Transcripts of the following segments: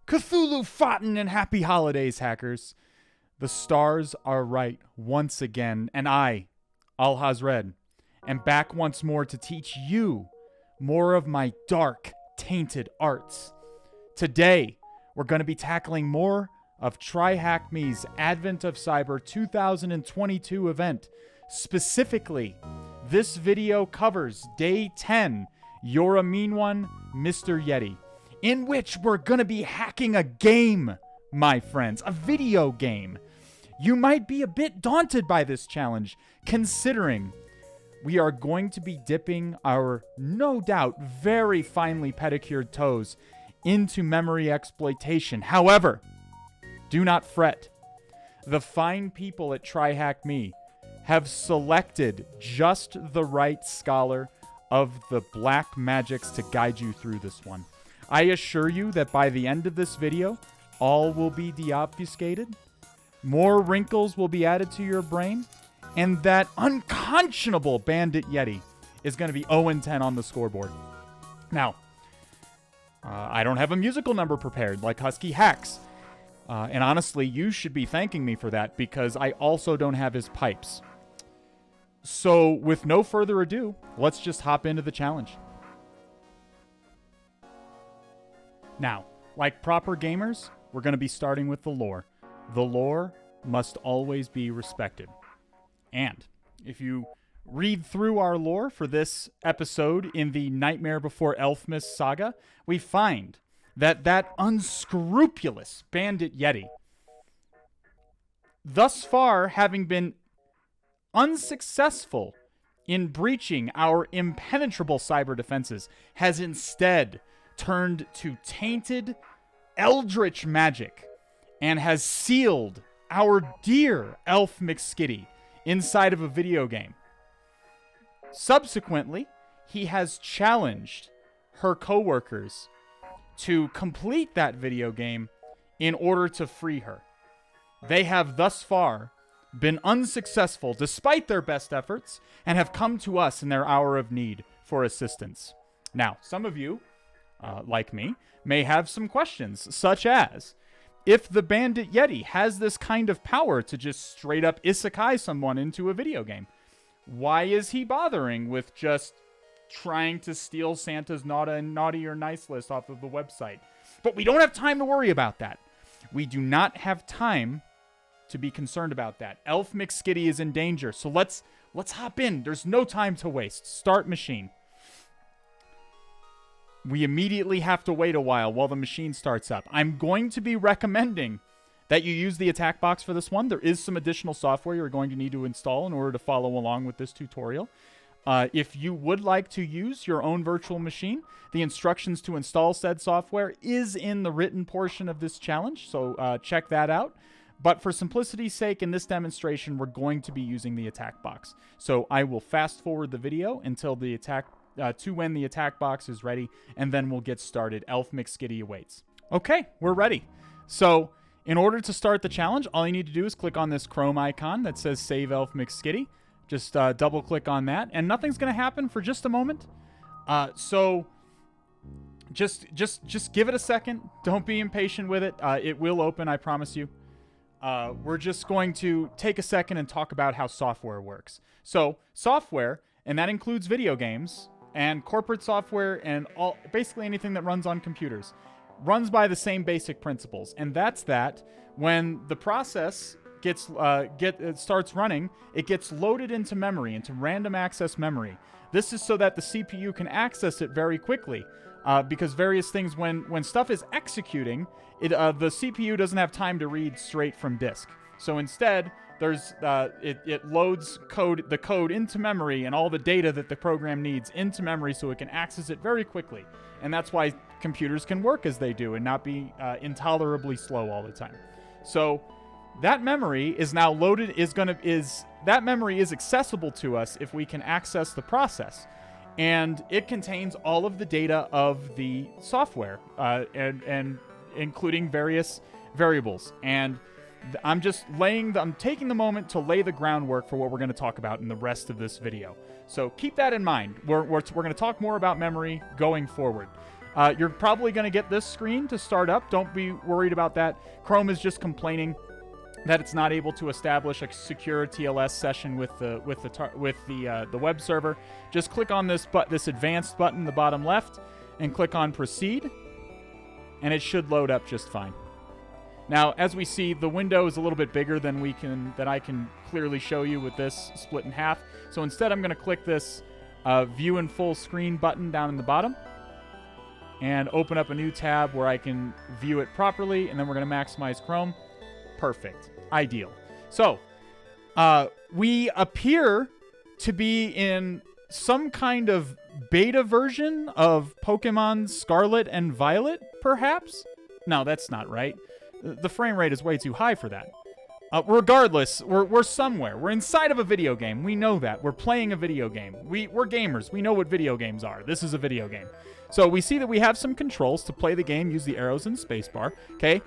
Cthulhu fhtagn and happy holidays, hackers. The stars are right once again, and I, Al-Hazred, am back once more to teach you more of my dark, tainted arts. Today, we're going to be tackling more of TryHackMe's Advent of Cyber 2022 event. Specifically, this video covers Day 10, You're a Mean One, Mr. Yeti, in which we're going to be hacking a game, my friends, a video game. You might be a bit daunted by this challenge, considering we are going to be dipping our, no doubt, very finely pedicured toes into memory exploitation. However, do not fret. The fine people at TryHackMe have selected just the right scholar of the black magics to guide you through this one. I assure you that by the end of this video, all will be deobfuscated, more wrinkles will be added to your brain, and that unconscionable bandit Yeti is going to be 0-10 on the scoreboard. Now, I don't have a musical number prepared like Husky Hacks. And honestly, you should be thanking me for that because I also don't have his pipes. So with no further ado, let's just hop into the challenge. Now, like proper gamers, we're going to be starting with the lore. The lore must always be respected. And if you read through our lore for this episode in the Nightmare Before Elfmas saga, we find that unscrupulous bandit Yeti, thus far having been unsuccessful in breaching our impenetrable cyber defenses, has instead turned to tainted eldritch magic and has sealed our dear Elf McSkitty inside of a video game. Subsequently, he has challenged her coworkers to complete that video game in order to free her. They have thus far been unsuccessful despite their best efforts and have come to us in their hour of need for assistance. Now, some of you, like me, may have some questions, such as, if the bandit Yeti has this kind of power to just straight up isekai someone into a video game, why is he bothering with just trying to steal Santa's naughty or nice list off of the website? But we don't have time to worry about that. We do not have time to be concerned about that. Elf McSkitty is in danger, so let's hop in. There's no time to waste. Start machine. We immediately have to wait a while the machine starts up. I'm going to be recommending that you use the attack box for this one. There is some additional software you're going to need to install in order to follow along with this tutorial. If you would like to use your own virtual machine, the instructions to install said software is in the written portion of this challenge, so check that out. But for simplicity's sake, in this demonstration, we're going to be using the attack box. So I will fast forward the video until the attack, to when the attack box is ready, and then we'll get started. Elf McSkitty awaits. Okay, we're ready. So in order to start the challenge, all you need to do is click on this Chrome icon that says Save Elf McSkitty. Just double click on that, and nothing's going to happen for just a moment. So just give it a second. Don't be impatient with it. It will open, I promise you. We're just going to take a second and talk about how software works. So software, and that includes video games and corporate software and basically anything that runs on computers, runs by the same basic principles. And that's that when the process starts running, it gets loaded into memory, into random access memory. This is so that the CPU can access it very quickly. Because various things, when stuff is executing, the CPU doesn't have time to read straight from disk. So instead, it loads the code into memory and all the data that the program needs into memory so it can access it very quickly. And that's why computers can work as they do and not be intolerably slow all the time. So that memory is now loaded. That memory is accessible to us if we can access the process. And it contains all of the data of the software, and including various variables. And I'm taking the moment to lay the groundwork for what we're going to talk about in the rest of this video. So keep that in mind. We're going to talk more about memory going forward. You're probably going to get this screen to start up. Don't be worried about that. Chrome is just complaining that it's not able to establish a secure TLS session with the web server. Just click on this advanced button in the bottom left and click on proceed, and it should load up just fine. Now, as we see, the window is a little bit bigger than I can clearly show you with this split in half. So instead, I'm going to click this view in full screen button down in the bottom and open up a new tab where I can view it properly, and then we're going to maximize Chrome. Perfect. Ideal. So, we appear to be in some kind of beta version of Pokemon Scarlet and Violet, perhaps? No, that's not right. The frame rate is way too high for that. Regardless, we're somewhere. We're inside of a video game. We know that. We're playing a video game. We're gamers. We know what video games are. This is a video game. So we see that we have some controls to play the game. Use the arrows and spacebar. Okay.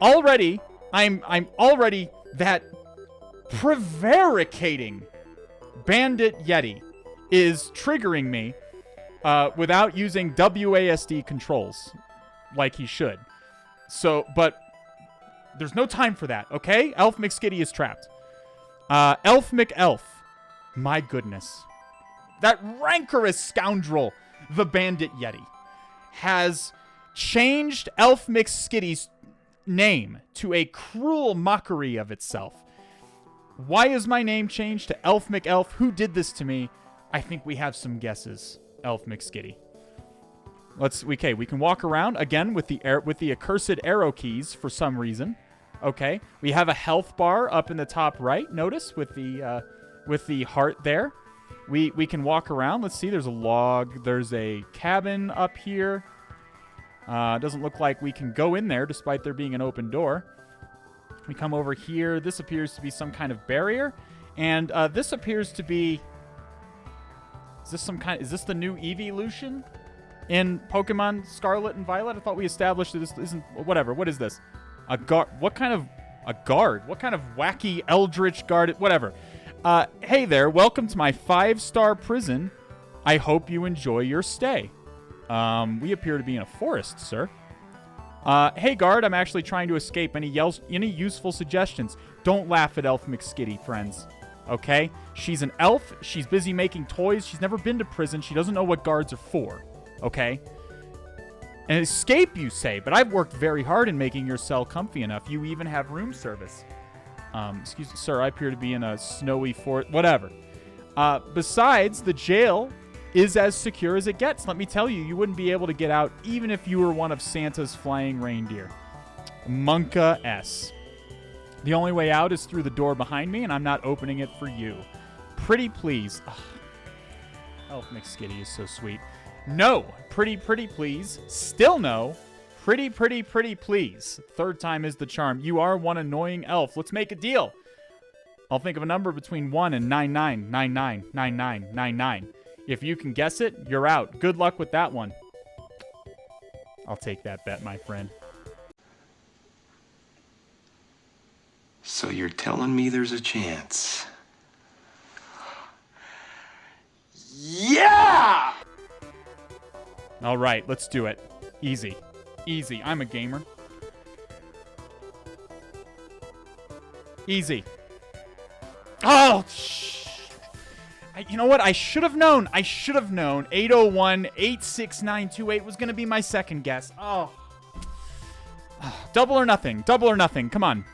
Already, I'm already that prevaricating bandit Yeti is triggering me without using WASD controls like he should. So, but there's no time for that, okay? Elf McSkitty is trapped. Elf McElf. My goodness. That rancorous scoundrel, the Bandit Yeti, has changed Elf McSkitty's name to a cruel mockery of itself. Why is my name changed to Elf McElf? Who did this to me? I think we have some guesses, Elf McSkitty. We can walk around again with the accursed arrow keys for some reason. Okay, we have a health bar up in the top right. Notice with the heart there. We can walk around. Let's see. There's a log. There's a cabin up here. Doesn't look like we can go in there despite there being an open door. We come over here. This appears to be some kind of barrier, and this appears to be. Is this the new evolution in Pokemon Scarlet and Violet? I thought we established that this isn't. Whatever. What is this? A guard? What kind of a guard? What kind of wacky eldritch guard? Whatever. Hey there. Welcome to my 5-star prison. I hope you enjoy your stay. We appear to be in a forest, sir. Hey guard, I'm actually trying to escape. Any useful suggestions? Don't laugh at Elf McSkitty, friends. Okay? She's an elf. She's busy making toys. She's never been to prison. She doesn't know what guards are for. Okay? An escape, you say, but I've worked very hard in making your cell comfy enough. You even have room service. Excuse me, sir, I appear to be in a snowy fort. Whatever. Besides, the jail is as secure as it gets. Let me tell you, you wouldn't be able to get out even if you were one of Santa's flying reindeer. Monka S. The only way out is through the door behind me, and I'm not opening it for you. Pretty please. Ugh. Elf McSkitty is so sweet. No. Pretty please. Still no. Pretty please. Third time is the charm. You are one annoying elf. Let's make a deal. I'll think of a number between 1 and 99999999. If you can guess it, you're out. Good luck with that one. I'll take that bet, my friend. So you're telling me there's a chance? Yeah! All right, let's do it. Easy. Easy. I'm a gamer. Easy. Oh, you know what? I should have known. 801-86928 was going to be my second guess. Oh. Double or nothing. Double or nothing. Come on.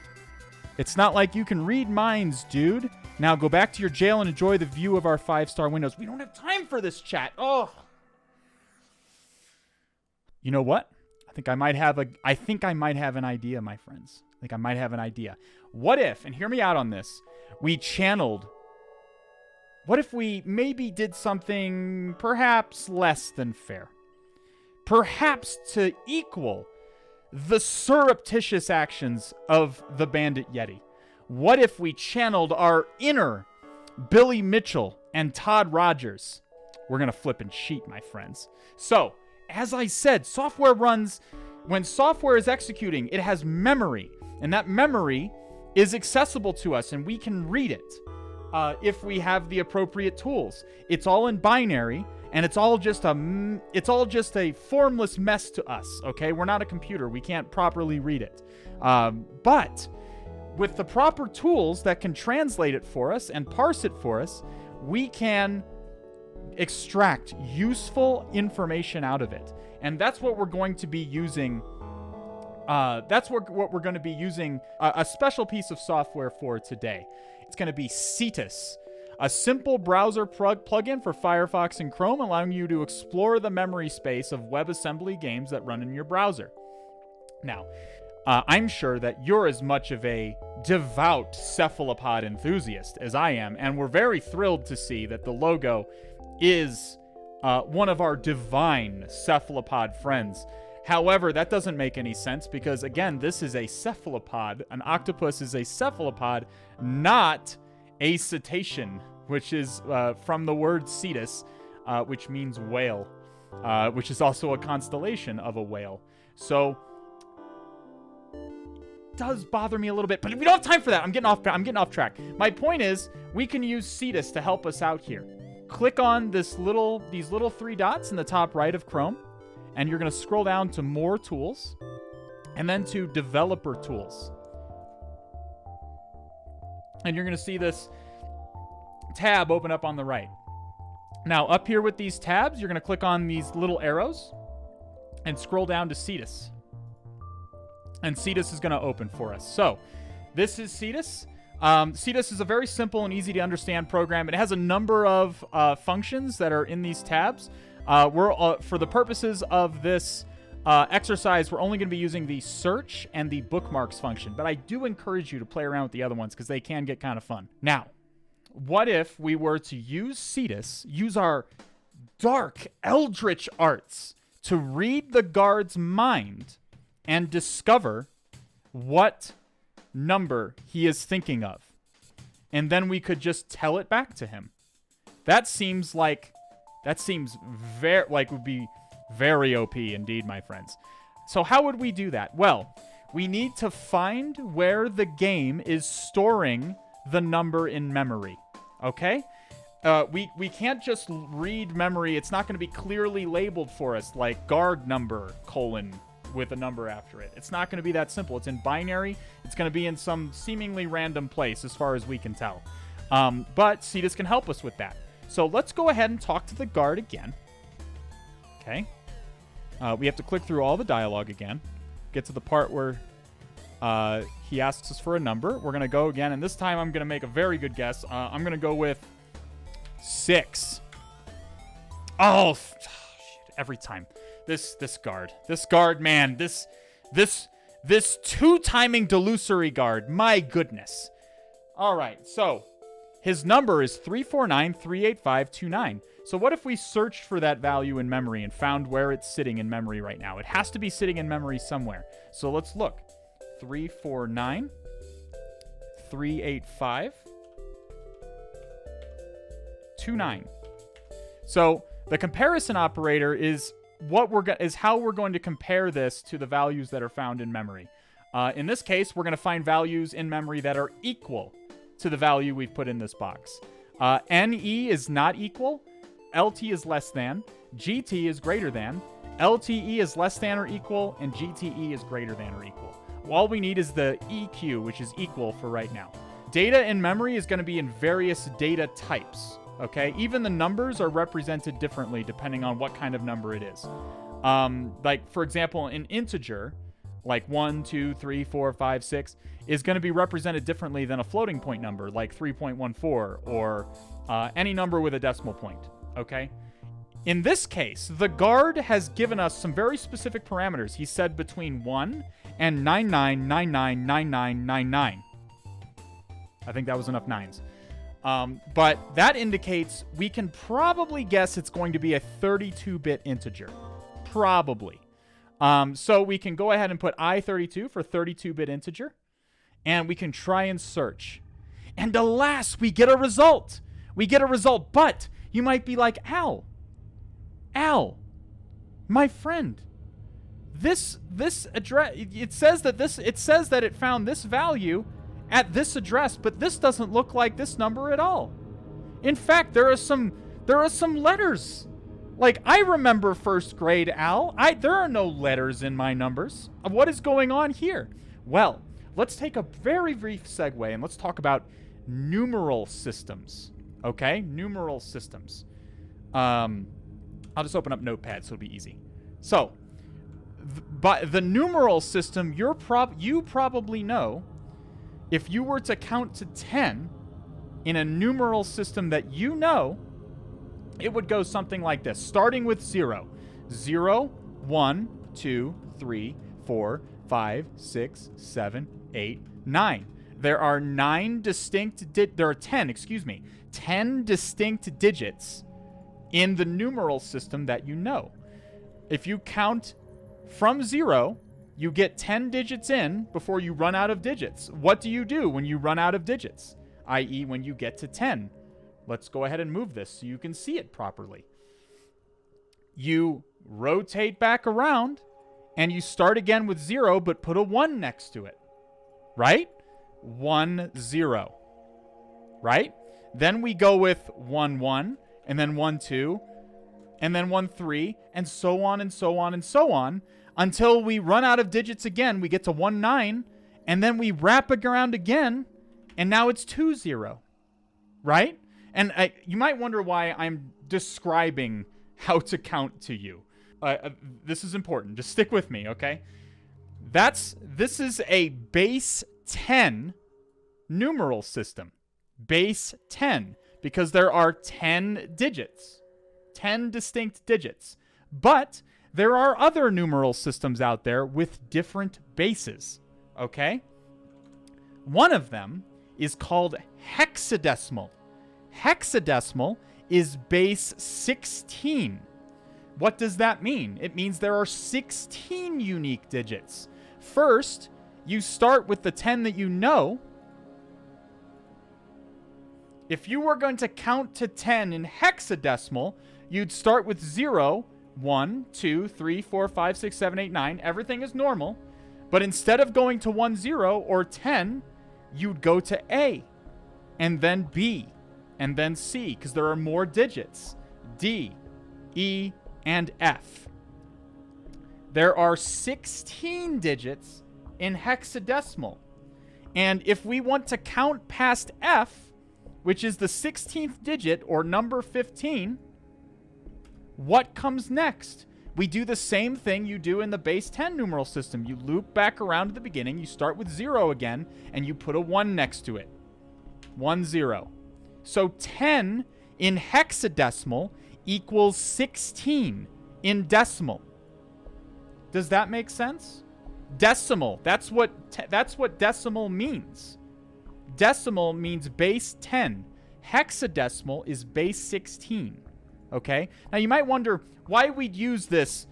It's not like you can read minds, dude. Now go back to your jail and enjoy the view of our 5-star windows. We don't have time for this chat. Oh. You know what? I think I might have an idea, my friends. I think I might have an idea. What if, and hear me out on this, what if we maybe did something perhaps less than fair? Perhaps to equal the surreptitious actions of the Bandit Yeti. What if we channeled our inner Billy Mitchell and Todd Rogers? We're going to flip and cheat, my friends. So, as I said, software runs, when software is executing, it has memory. And that memory is accessible to us, and we can read it if we have the appropriate tools. It's all in binary, and it's all just a formless mess to us, okay? We're not a computer. We can't properly read it. But with the proper tools that can translate it for us and parse it for us, we can extract useful information out of it. And that's what we're going to be using. That's what we're going to be using a special piece of software for today. It's going to be Cetus, a simple browser plugin for Firefox and Chrome, allowing you to explore the memory space of WebAssembly games that run in your browser. Now, I'm sure that you're as much of a devout cephalopod enthusiast as I am, and we're very thrilled to see that the logo is one of our divine cephalopod friends. However, that doesn't make any sense because, again, this is a cephalopod. An octopus is a cephalopod, not a cetacean, which is from the word cetus, which means whale, which is also a constellation of a whale. So, it does bother me a little bit, but we don't have time for that. I'm getting off track. My point is, we can use Cetus to help us out here. Click on these little 3 dots in the top right of Chrome, and you're going to scroll down to More Tools, and then to Developer Tools. And you're going to see this tab open up on the right. Now, up here with these tabs, you're going to click on these little arrows and scroll down to Cetus. And Cetus is going to open for us. So, this is Cetus. Cetus is a very simple and easy to understand program. It has a number of functions that are in these tabs. For the purposes of this exercise, we're only going to be using the search and the bookmarks function. But I do encourage you to play around with the other ones because they can get kind of fun. Now, what if we were to use Cetus, use our dark eldritch arts to read the guard's mind and discover what number he is thinking of, and then we could just tell it back to him? That seems very would be very OP indeed, my friends. So how would we do that? Well, we need to find where the game is storing the number in memory. Okay? We can't just read memory. It's not going to be clearly labeled for us like guard number : with a number after it. It's not going to be that simple. It's in binary. It's going to be in some seemingly random place as far as we can tell. But Cetus can help us with that. So let's go ahead and talk to the guard again. Okay. We have to click through all the dialogue again. Get to the part where he asks us for a number. We're going to go again, and this time I'm going to make a very good guess. I'm going to go with 6. Oh, shit, every time. This guard, man, this 2-timing delusory guard. My goodness. All right, so his number is 349-38529. So what if we searched for that value in memory and found where it's sitting in memory right now? It has to be sitting in memory somewhere. So let's look. 349-385-29. So the comparison operator is how we're going to compare this to the values that are found in memory. In this case, we're going to find values in memory that are equal to the value we've put in this box. NE is not equal, LT is less than, GT is greater than, LTE is less than or equal, and GTE is greater than or equal. All we need is the EQ, which is equal for right now. Data in memory is going to be in various data types. Okay, even the numbers are represented differently depending on what kind of number it is. Like, for example, an integer, like 1, 2, 3, 4, 5, 6, is going to be represented differently than a floating point number, like 3.14, or any number with a decimal point. Okay? In this case, the guard has given us some very specific parameters. He said between 1 and 99999999. I think that was enough 9s. But that indicates we can probably guess it's going to be a 32-bit integer. Probably. So we can go ahead and put I32 for 32-bit integer, and we can try and search. And alas, we get a result. But you might be like, Al, my friend, this address, it says that it found this value at this address, but this doesn't look like this number at all. In fact, there are some letters Like, I remember first grade, Al. There are no letters in my numbers. What is going on here? Well, let's take a very brief segue and let's talk about numeral systems. Okay? Numeral systems. I'll just open up Notepad so it'll be easy. So, by the numeral system, you probably know, if you were to count to 10 in a numeral system that you know, it would go something like this, starting with 0. 0, 1, 2, 3, 4, 5, 6, 7, 8, 9. There are 10 distinct digits in the numeral system that you know. If you count from 0, you get 10 digits in before you run out of digits. What do you do when you run out of digits? I.e., when you get to 10. Let's go ahead and move this so you can see it properly. You rotate back around, and you start again with 0, but put a 1 next to it. Right? 1, 0. Right? Then we go with 1, 1, and then 1, 2, and then 1, 3, and so on and so on and so on, until we run out of digits again. We get to 1, 9, and then we wrap it around again, and now it's 2, 0. Right? And you might wonder why I'm describing how to count to you. This is important. Just stick with me, okay? This is a base 10 numeral system. Base 10, because there are 10 digits. 10 distinct digits. But there are other numeral systems out there with different bases, okay? One of them is called hexadecimal. Hexadecimal is base 16. What does that mean? It means there are 16 unique digits. First, you start with the 10 that you know. If you were going to count to 10 in hexadecimal, you'd start with 0, 1, 2, 3, 4, 5, 6, 7, 8, 9. Everything is normal. But instead of going to 1, 0 or 10, you'd go to A, and then B, and then C, because there are more digits. D, E, and F. There are 16 digits in hexadecimal. And if we want to count past F, which is the 16th digit, or number 15, what comes next? We do the same thing you do in the base 10 numeral system. You loop back around to the beginning, you start with 0 again, and you put a 1 next to it. 1, 0. So 10 in hexadecimal equals 16 in decimal. Does that make sense? Decimal. That's what decimal means. Decimal means base 10. Hexadecimal is base 16. Okay? Now you might wonder why we'd use this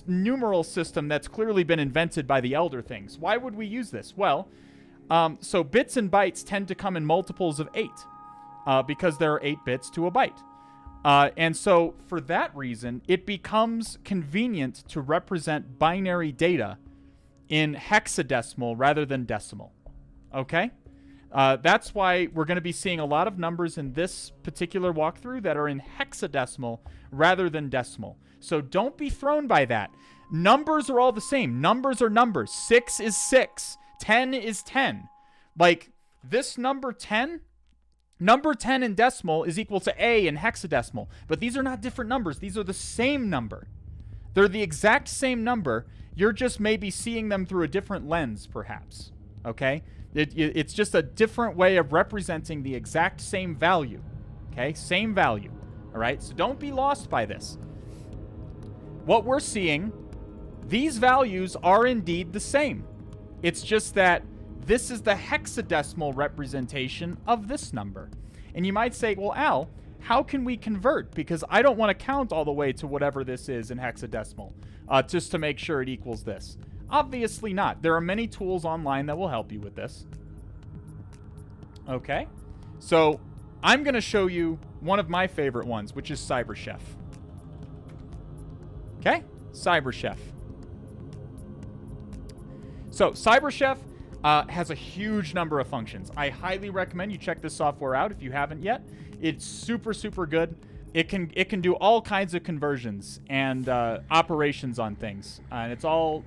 numeral system that's clearly been invented by the Elder Things. Why would we use this? Well, so bits and bytes tend to come in multiples of 8 because there are 8 bits to a byte. And so for that reason, it becomes convenient to represent binary data in hexadecimal rather than decimal. Okay? That's why we're going to be seeing a lot of numbers in this particular walkthrough that are in hexadecimal rather than decimal. So don't be thrown by that. Numbers are all the same. Numbers are numbers. 6 is 6. 10 is 10. Like, this number 10 in decimal is equal to A in hexadecimal. But these are not different numbers. These are the same number. They're the exact same number. You're just maybe seeing them through a different lens, perhaps. Okay? It's just a different way of representing the exact same value. Okay? Same value. All right? So don't be lost by this. What we're seeing, these values are indeed the same. It's just that this is the hexadecimal representation of this number. And you might say, well, Al, how can we convert? Because I don't want to count all the way to whatever this is in hexadecimal just to make sure it equals this. Obviously not. There are many tools online that will help you with this. Okay? So I'm going to show you one of my favorite ones, which is CyberChef. Okay? CyberChef. So CyberChef has a huge number of functions. I highly recommend you check this software out if you haven't yet. It's super, super good. it can do all kinds of conversions and operations on things, and it's all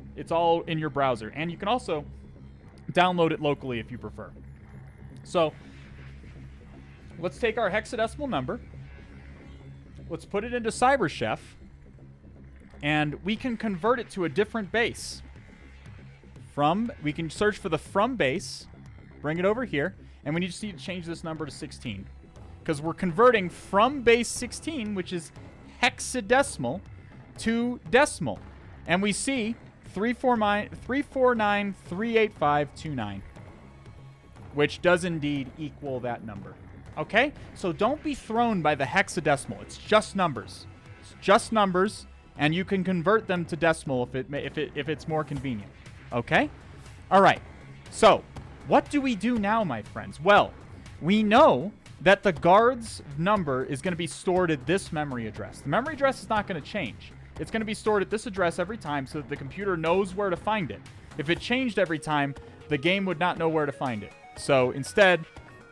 in your browser. And you can also download it locally if you prefer. So let's take our hexadecimal number. Let's put it into CyberChef, and we can convert it to a different base. We can search for the from base, bring it over here, and we just need to change this number to 16. Because we're converting from base 16, which is hexadecimal, to decimal. And we see 349,385,29, which does indeed equal that number. Okay? So don't be thrown by the hexadecimal. It's just numbers. It's just numbers, and you can convert them to decimal if it's more convenient. Okay? All right. So, what do we do now, my friends? Well, we know that the guard's number is going to be stored at this memory address. The memory address is not going to change. It's going to be stored at this address every time so that the computer knows where to find it. If it changed every time, the game would not know where to find it. So instead,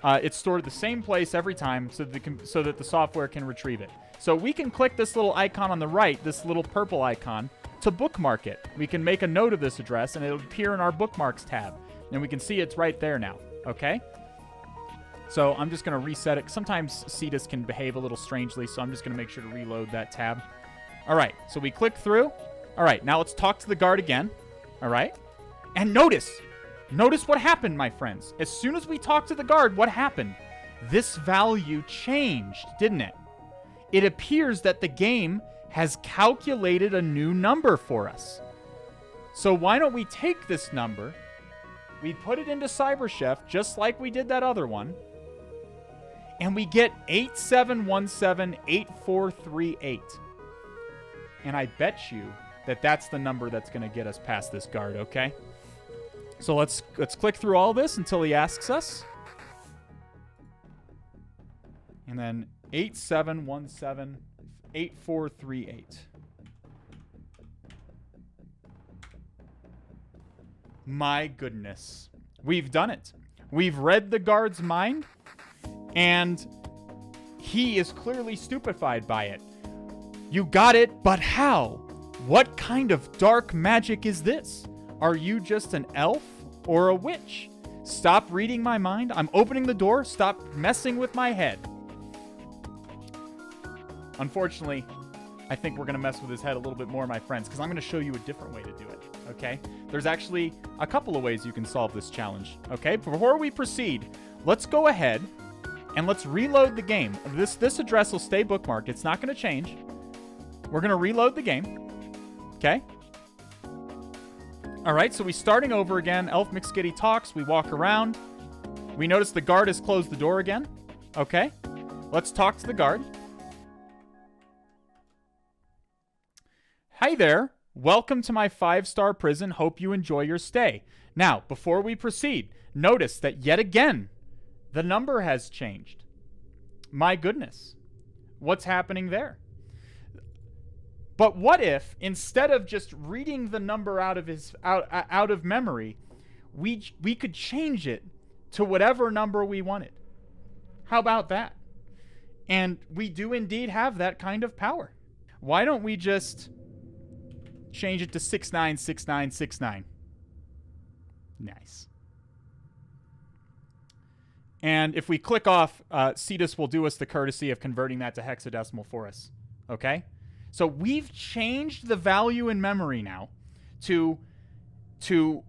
it's stored at the same place every time so that the software can retrieve it. So we can click this little icon on the right, this little purple icon, to bookmark it. We can make a note of this address, and it'll appear in our bookmarks tab. And we can see it's right there now. Okay? So I'm just going to reset it. Sometimes CDIS can behave a little strangely, so I'm just going to make sure to reload that tab. All right, so we click through. All right, now let's talk to the guard again. All right? And notice what happened, my friends. As soon as we talked to the guard, what happened? This value changed, didn't it? It appears that the game has calculated a new number for us. So why don't we take this number, we put it into CyberChef just like we did that other one, and we get 87178438. And I bet you that that's the number that's going to get us past this guard, okay? So let's click through all this until he asks us. And then 87178438. My goodness. We've done it. We've read the guard's mind, and he is clearly stupefied by it. You got it, but how? What kind of dark magic is this? Are you just an elf or a witch? Stop reading my mind. I'm opening the door. Stop messing with my head. Unfortunately, I think we're going to mess with his head a little bit more, my friends, because I'm going to show you a different way to do it, okay? There's actually a couple of ways you can solve this challenge, okay? Before we proceed, let's go ahead and let's reload the game. This address will stay bookmarked. It's not going to change. We're going to reload the game, okay? All right, so we're starting over again. Elf McSkitty talks. We walk around. We notice the guard has closed the door again, okay? Let's talk to the guard. Hi there. Welcome to my 5-star prison. Hope you enjoy your stay. Now, before we proceed, notice that yet again, the number has changed. My goodness. What's happening there? But what if, instead of just reading the number out of memory, we could change it to whatever number we wanted? How about that? And we do indeed have that kind of power. Why don't we just change it to 696969? Nice. And if we click off, CDIS will do us the courtesy of converting that to hexadecimal for us. Okay? So we've changed the value in memory now to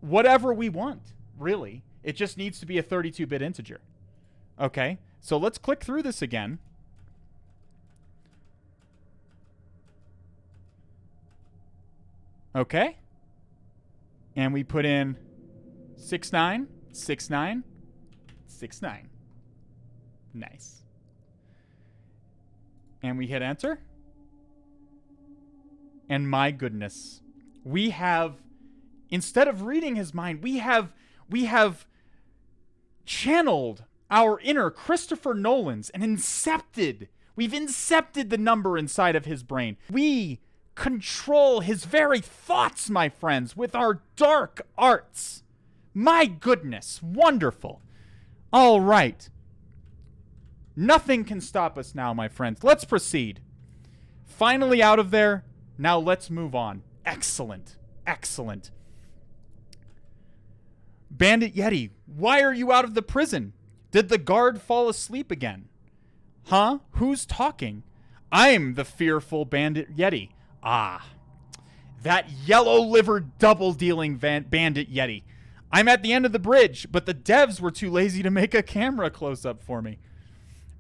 whatever we want, really. It just needs to be a 32-bit integer. Okay? So let's click through this again. Okay? And we put in 696969. Nice. And we hit enter. And my goodness, we have, instead of reading his mind, we have channeled our inner Christopher Nolan's and we've incepted the number inside of his brain. We control his very thoughts, my friends, with our dark arts. My goodness, wonderful. All right. Nothing can stop us now, my friends. Let's proceed. Finally out of there. Now let's move on. Excellent. Excellent. Bandit Yeti, why are you out of the prison? Did the guard fall asleep again? Huh? Who's talking? I'm the fearful Bandit Yeti. Ah. That yellow-livered double-dealing Bandit Yeti. I'm at the end of the bridge, but the devs were too lazy to make a camera close-up for me.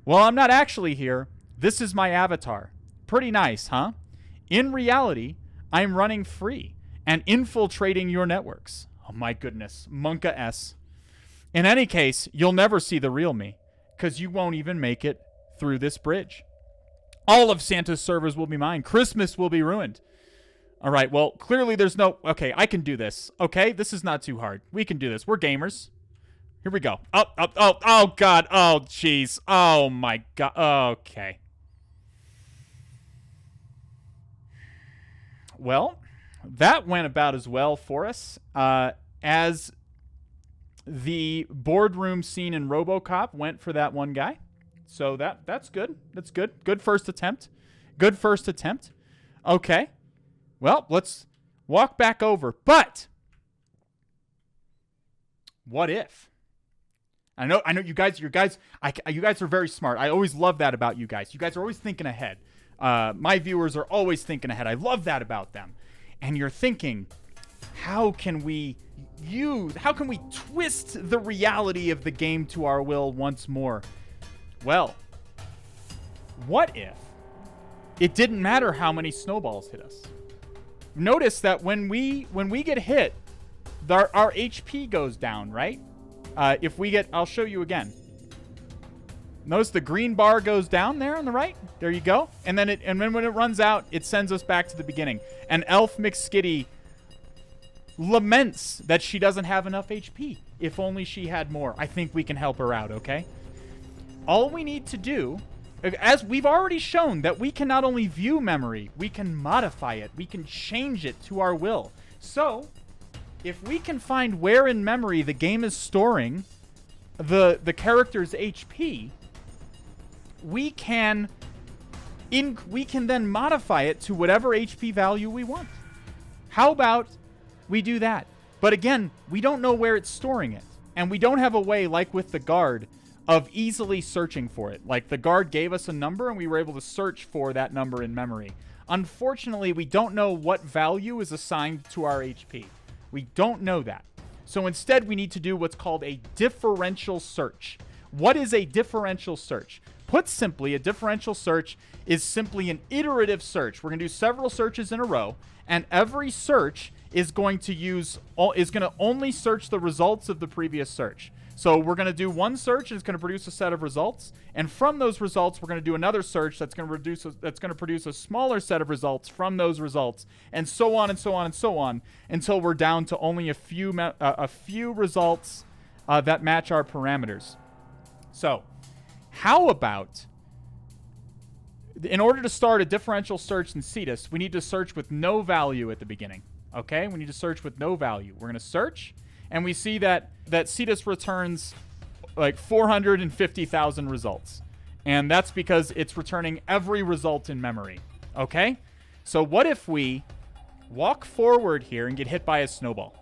Well, I'm not actually here. This is my avatar. Pretty nice, huh? In reality, I'm running free and infiltrating your networks. Oh my goodness. Monka S. In any case, you'll never see the real me, because you won't even make it through this bridge. All of Santa's servers will be mine. Christmas will be ruined. All right, well, clearly there's no... Okay, I can do this. Okay, this is not too hard. We can do this. We're gamers. Here we go. Oh, God. Oh, jeez. Oh, my God. Okay. Well, that went about as well for us as the boardroom scene in RoboCop went for that one guy. So that's good. That's good. Good first attempt. Good first attempt. Okay. Well, let's walk back over. But what if? I know you guys are very smart. I always love that about you guys. You guys are always thinking ahead. My viewers are always thinking ahead. I love that about them. And you're thinking, how can we twist the reality of the game to our will once more? Well, what if it didn't matter how many snowballs hit us? Notice that when we get hit, our HP goes down, right? I'll show you again. Notice the green bar goes down there on the right. There you go. And then when it runs out, it sends us back to the beginning. And Elf McSkitty laments that she doesn't have enough HP. If only she had more. I think we can help her out, okay? All we need to do, as we've already shown, that we can not only view memory, we can modify it. We can change it to our will. So, if we can find where in memory the game is storing the character's HP, we can then modify it to whatever HP value we want. How about we do that? But again, we don't know where it's storing it. And we don't have a way, like with the guard, of easily searching for it. Like the guard gave us a number and we were able to search for that number in memory. Unfortunately, we don't know what value is assigned to our HP. We don't know that. So instead, we need to do what's called a differential search. What is a differential search? Put simply, a differential search is simply an iterative search. We're going to do several searches in a row, and every search is going to only search the results of the previous search. So we're going to do one search, and it's going to produce a set of results, and from those results, we're going to do another search that's going to produce a smaller set of results from those results, and so on and so on and so on, until we're down to only a few results that match our parameters. So, how about, in order to start a differential search in Cetus, we need to search with no value at the beginning. Okay? We need to search with no value. We're going to search, and we see that Cetus returns like 450,000 results. And that's because it's returning every result in memory. Okay? So what if we walk forward here and get hit by a snowball?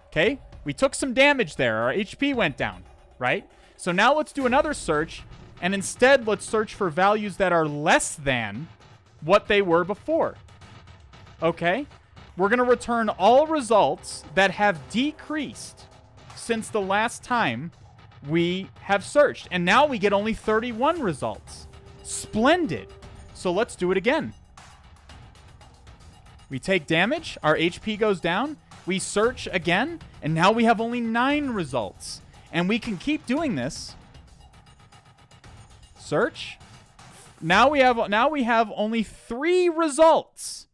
Okay? We took some damage there. Our HP went down, right? So now let's do another search, and instead let's search for values that are less than what they were before. Okay? We're going to return all results that have decreased since the last time we have searched. And now we get only 31 results. Splendid. So let's do it again. We take damage, our HP goes down, we search again, and now we have only 9 results. And we can keep doing this. Search. Now we have only 3 results.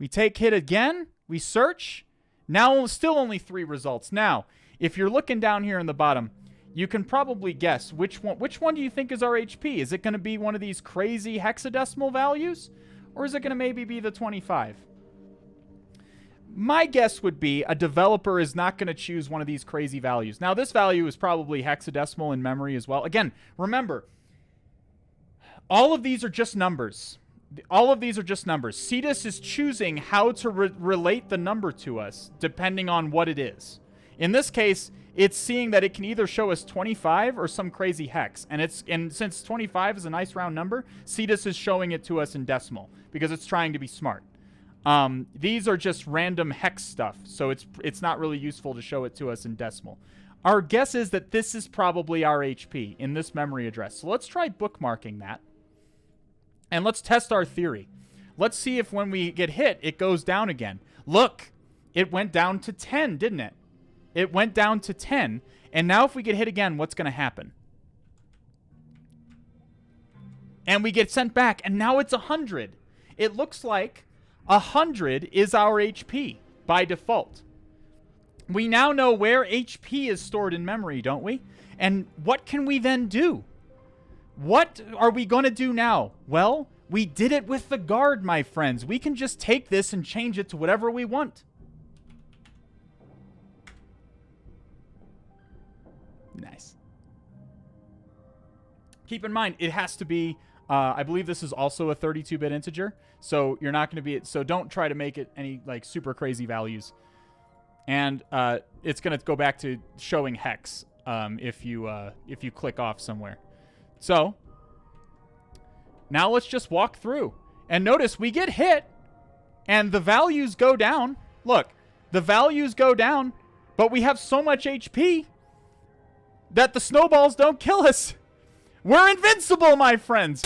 We take hit again. We search. Now still only 3 results. Now, if you're looking down here in the bottom, you can probably guess which one do you think is our HP? Is it going to be one of these crazy hexadecimal values? Or is it going to maybe be the 25? My guess would be a developer is not going to choose one of these crazy values. Now, this value is probably hexadecimal in memory as well. Again, remember, all of these are just numbers. All of these are just numbers. Cetus is choosing how to relate the number to us depending on what it is. In this case, it's seeing that it can either show us 25 or some crazy hex. And since 25 is a nice round number, Cetus is showing it to us in decimal because it's trying to be smart. These are just random hex stuff, so it's not really useful to show it to us in decimal. Our guess is that this is probably our HP in this memory address. So let's try bookmarking that. And let's test our theory. Let's see if when we get hit, it goes down again. Look, it went down to 10, didn't it? It went down to 10. And now if we get hit again, what's going to happen? And we get sent back, and now it's 100. It looks like 100 is our HP by default. We now know where HP is stored in memory, don't we? And what can we then do? What are we going to do now? Well, we did it with the guard, my friends. We can just take this and change it to whatever we want. Nice. Keep in mind, it has to be, I believe this is also a 32-bit integer, so you're not going to be, so don't try to make it any, like, super crazy values. And it's going to go back to showing hex if you click off somewhere. So, now let's just walk through. And notice we get hit, and the values go down. Look, the values go down, but we have so much HP that the snowballs don't kill us. We're invincible, my friends.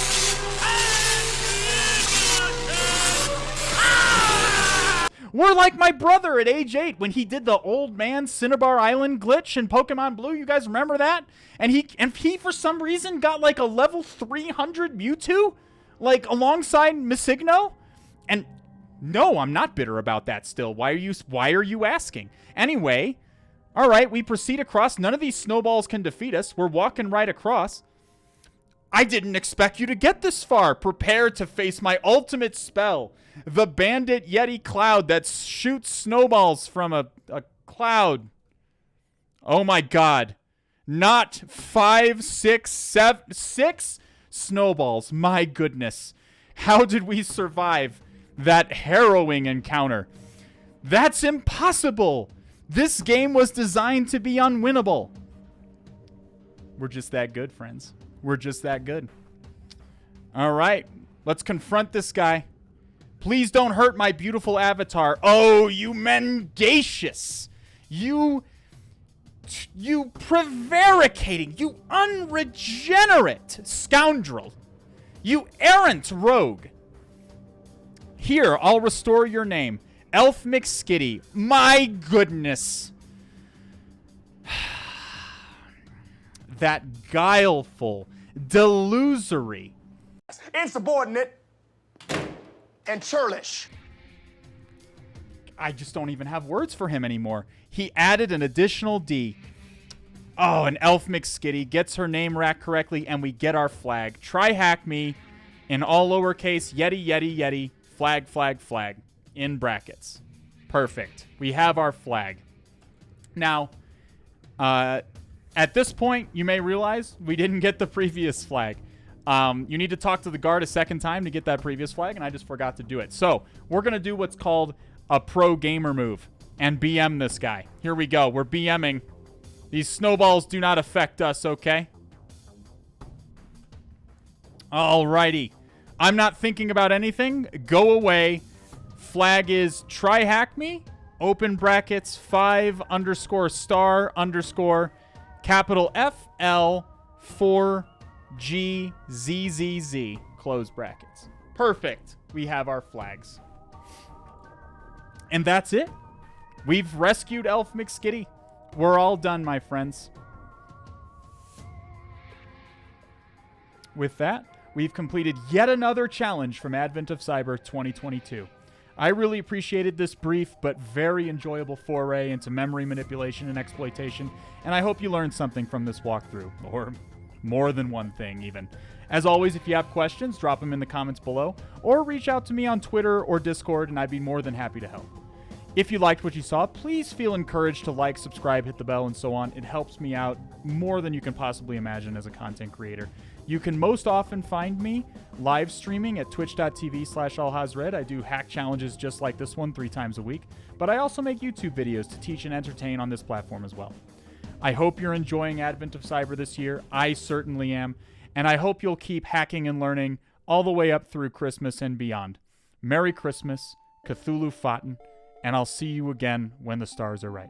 We're like my brother at age 8 when he did the old man Cinnabar Island glitch in Pokemon Blue. You guys remember that? And he for some reason got like a level 300 Mewtwo, like alongside Missigno. And no, I'm not bitter about that still. Why are you asking? Anyway, all right, we proceed across. None of these snowballs can defeat us. We're walking right across. I didn't expect you to get this far. Prepare to face my ultimate spell. The bandit Yeti cloud that shoots snowballs from a cloud. Oh my god. Not 5, 6, 7, 6 snowballs. My goodness. How did we survive that harrowing encounter? That's impossible. This game was designed to be unwinnable. We're just that good, friends. We're just that good. All right. Let's confront this guy. Please don't hurt my beautiful avatar. Oh, you mendacious. You prevaricating. You unregenerate scoundrel. You errant rogue. Here, I'll restore your name. Elf McSkitty. My goodness. That guileful, delusory, insubordinate, and churlish. I just don't even have words for him anymore. He added an additional D. Oh, and Elf McSkitty gets her name racked correctly, and we get our flag. TryHackMe in all lowercase, Yeti, Yeti, Yeti, flag, flag, flag, in brackets. Perfect. We have our flag. Now, at this point, you may realize we didn't get the previous flag. You need to talk to the guard a second time to get that previous flag, and I just forgot to do it. So, we're going to do what's called a pro gamer move and BM this guy. Here we go. We're BMing. These snowballs do not affect us, okay? Alrighty. I'm not thinking about anything. Go away. Flag is TryHackMe, open brackets, 5 _ star _ capital FL 4GZZZ, close brackets. Perfect. We have our flags. And that's it. We've rescued Elf McSkitty. We're all done, my friends. With that, we've completed yet another challenge from Advent of Cyber 2022. I really appreciated this brief but very enjoyable foray into memory manipulation and exploitation, and I hope you learned something from this walkthrough, or more than one thing even. As always, if you have questions, drop them in the comments below, or reach out to me on Twitter or Discord, and I'd be more than happy to help. If you liked what you saw, please feel encouraged to like, subscribe, hit the bell, and so on. It helps me out more than you can possibly imagine as a content creator. You can most often find me live streaming at twitch.tv/allhasred. I do hack challenges just like this one 3 times a week, but I also make YouTube videos to teach and entertain on this platform as well. I hope you're enjoying Advent of Cyber this year. I certainly am, and I hope you'll keep hacking and learning all the way up through Christmas and beyond. Merry Christmas, Cthulhu fhtagn, and I'll see you again when the stars are right.